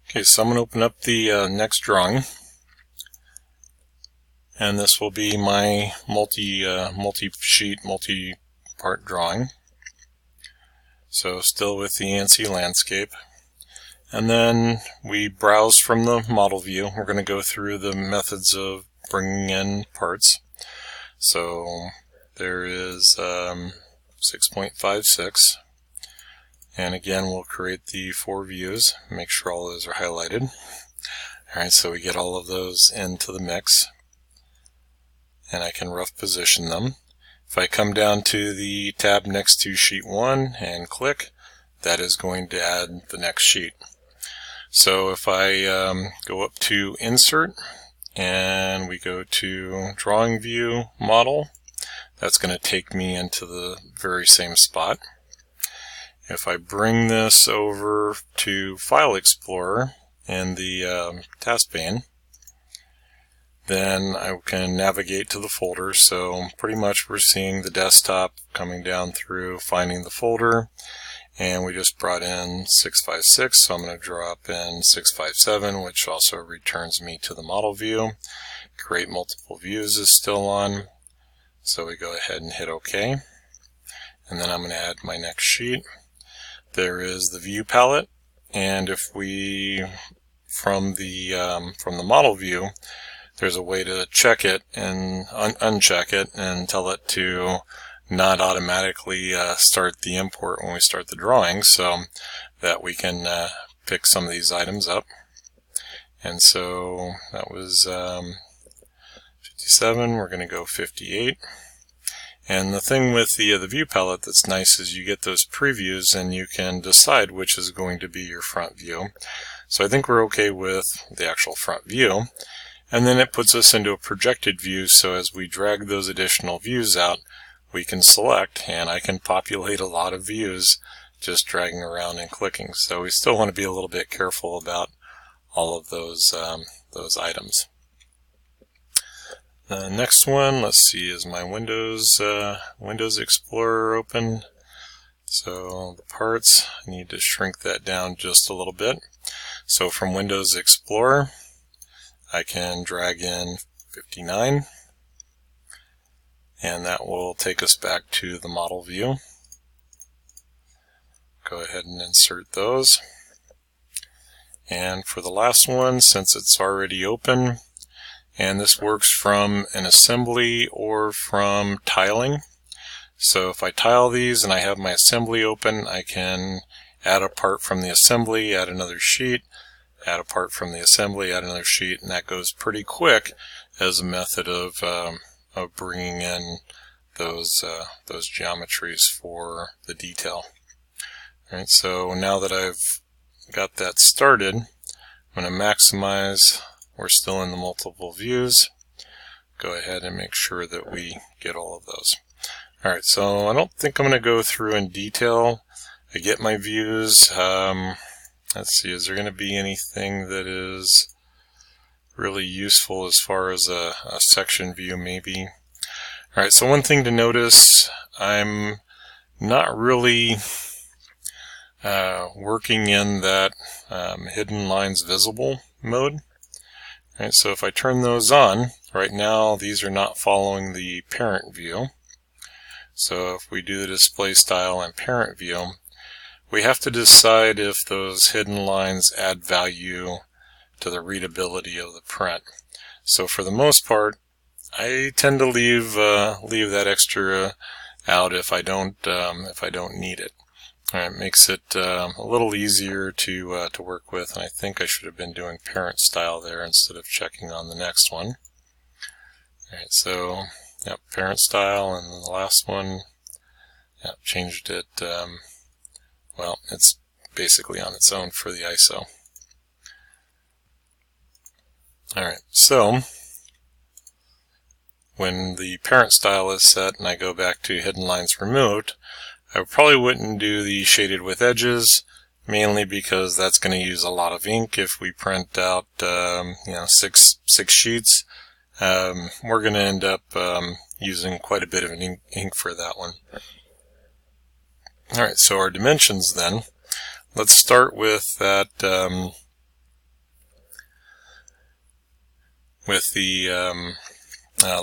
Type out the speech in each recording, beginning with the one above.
Okay, so I'm going to open up the next drawing, and this will be my multi-sheet, multi-part drawing. So still with the ANSI landscape. And then we browse from the model view. We're going to go through the methods of bringing in parts. So there is 6.56. And again, we'll create the 4 views, make sure all those are highlighted. Alright, so we get all of those into the mix, and I can rough position them. If I come down to the tab next to sheet 1 and click, that is going to add the next sheet. So if I go up to Insert, and we go to Drawing View, Model, that's going to take me into the very same spot. If I bring this over to File Explorer in the task pane, then I can navigate to the folder. So pretty much we're seeing the desktop coming down through, finding the folder, and we just brought in 656, so I'm going to draw up in 657, which also returns me to the model view. Create multiple views is still on, so we go ahead and hit OK, and then I'm going to add my next sheet. There is the view palette, and if we from the model view, there's a way to check it and uncheck it and tell it to not automatically start the import when we start the drawing, so that we can pick some of these items up. And so that was 57. We're going to go 58. And the thing with the view palette that's nice is you get those previews and you can decide which is going to be your front view. So I think we're okay with the actual front view. And then it puts us into a projected view, so as we drag those additional views out, we can select, and I can populate a lot of views just dragging around and clicking. So we still want to be a little bit careful about all of those items. The next one, let's see, is my Windows Explorer open. So the parts, I need to shrink that down just a little bit. So from Windows Explorer, I can drag in 59, and that will take us back to the model view. Go ahead and insert those. And for the last one, since it's already open, and this works from an assembly or from tiling. So if I tile these and I have my assembly open, I can add a part from the assembly, add another sheet, add a part from the assembly, add another sheet, and that goes pretty quick as a method of bringing in those geometries for the detail. All right, so now that I've got that started, I'm going to maximize. We're still in the multiple views. Go ahead and make sure that we get all of those. Alright, so I don't think I'm going to go through in detail. I get my views. Let's see, is there going to be anything that is really useful as far as a section view maybe? Alright, so one thing to notice, I'm not really working in that hidden lines visible mode. Right, so if I turn those on, right now these are not following the parent view. So if we do the display style and parent view, we have to decide if those hidden lines add value to the readability of the print. So for the most part, I tend to leave that extra out if I don't need it. All right, makes it a little easier to work with, and I think I should have been doing parent style there instead of checking on the next one. All right, so yep, parent style, and then the last one, yep, changed it. Well, it's basically on its own for the ISO. All right, so when the parent style is set and I go back to hidden lines removed, I probably wouldn't do the shaded with edges, mainly because that's going to use a lot of ink. If we print out six sheets, we're going to end up using quite a bit of ink for that one. Alright, so our dimensions then. Let's start with that with the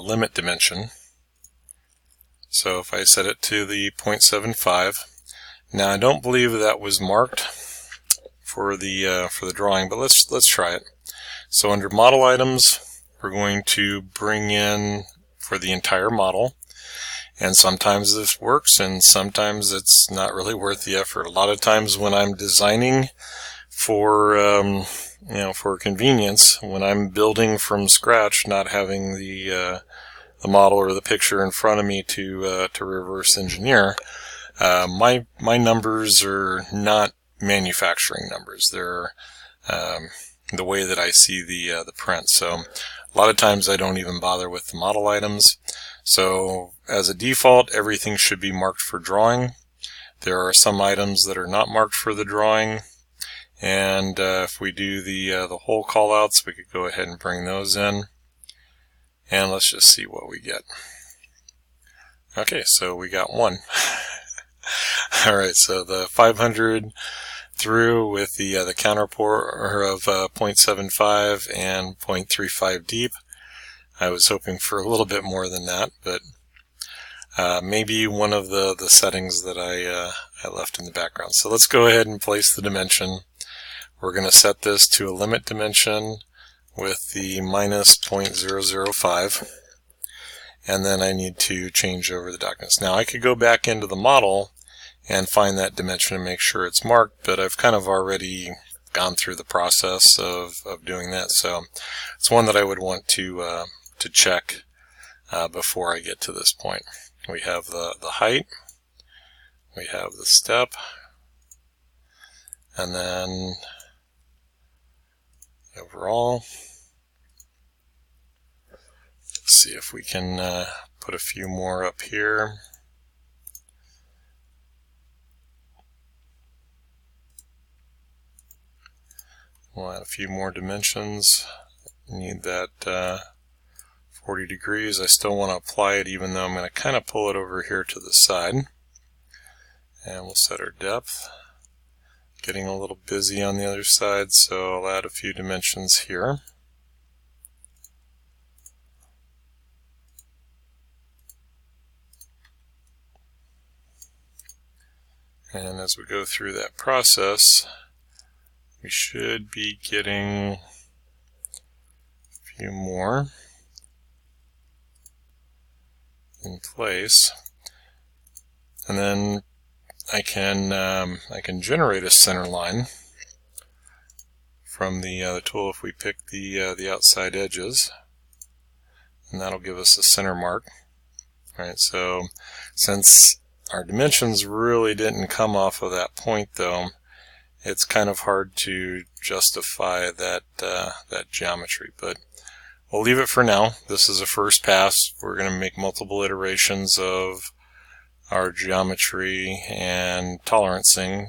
limit dimension. So if I set it to the 0.75, now I don't believe that was marked for the drawing, but let's try it. So under model items, we're going to bring in for the entire model, and sometimes this works and sometimes it's not really worth the effort. A lot of times when I'm designing for for convenience, when I'm building from scratch, not having the model or the picture in front of me to reverse engineer, my numbers are not manufacturing numbers. They're the way that I see the print. So a lot of times I don't even bother with the model items. So as a default, everything should be marked for drawing. There are some items that are not marked for the drawing, and if we do the whole callouts, we could go ahead and bring those in, and let's just see what we get. Okay, so we got one. Alright, so the 500 through with the counterpart of 0.75 and 0.35 deep. I was hoping for a little bit more than that, but maybe one of the settings that I left in the background. So let's go ahead and place the dimension. We're going to set this to a limit dimension with the minus 0.005, and then I need to change over the darkness. Now I could go back into the model and find that dimension and make sure it's marked, but I've kind of already gone through the process of doing that, so it's one that I would want to check before I get to this point. We have the height, we have the step, and then overall. Let's see if we can put a few more up here. We'll add a few more dimensions. Need that 40 degrees. I still want to apply it, even though I'm going to kind of pull it over here to the side. And we'll set our depth. Getting a little busy on the other side, so I'll add a few dimensions here. And as we go through that process, we should be getting a few more in place, and then I can generate a center line from the tool if we pick the outside edges, and that'll give us a center mark. All right, so since our dimensions really didn't come off of that point, though, it's kind of hard to justify that geometry, but we'll leave it for now. This is a first pass. We're going to make multiple iterations of our geometry and tolerancing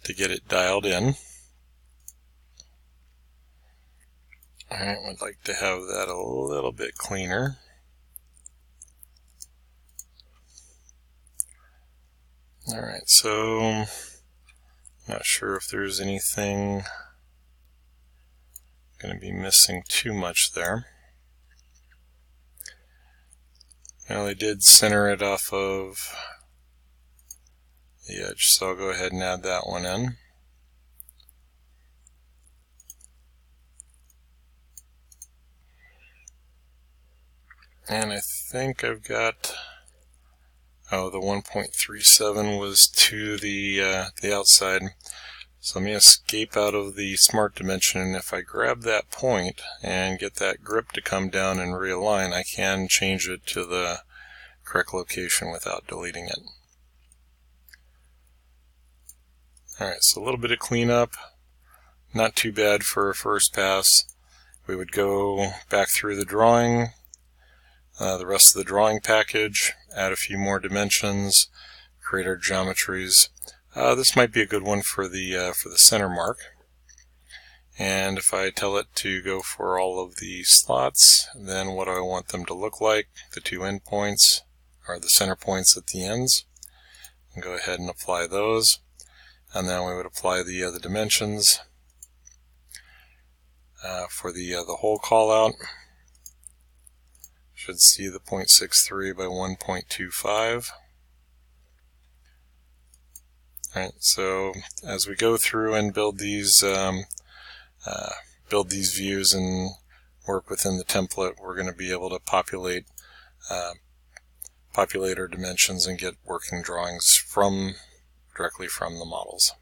to get it dialed in. Alright, we'd like to have that a little bit cleaner. Alright, so not sure if there's anything going to be missing too much there. Well, I did center it off of the edge, so I'll go ahead and add that one in. And I think I've got, oh, the 1.37 was to the outside. So let me escape out of the smart dimension, and if I grab that point and get that grip to come down and realign, I can change it to the correct location without deleting it. Alright, so a little bit of cleanup, not too bad for a first pass. We would go back through the drawing, the rest of the drawing package, add a few more dimensions, create our geometries. This might be a good one for the center mark. And if I tell it to go for all of the slots, then what do I want them to look like? The two endpoints, or the center points at the ends. And go ahead and apply those. And then we would apply the dimensions. for the whole call out. Should see the 0.63 by 1.25. Alright, so as we go through and build these views and work within the template, we're going to be able to populate our dimensions and get working drawings directly from the models.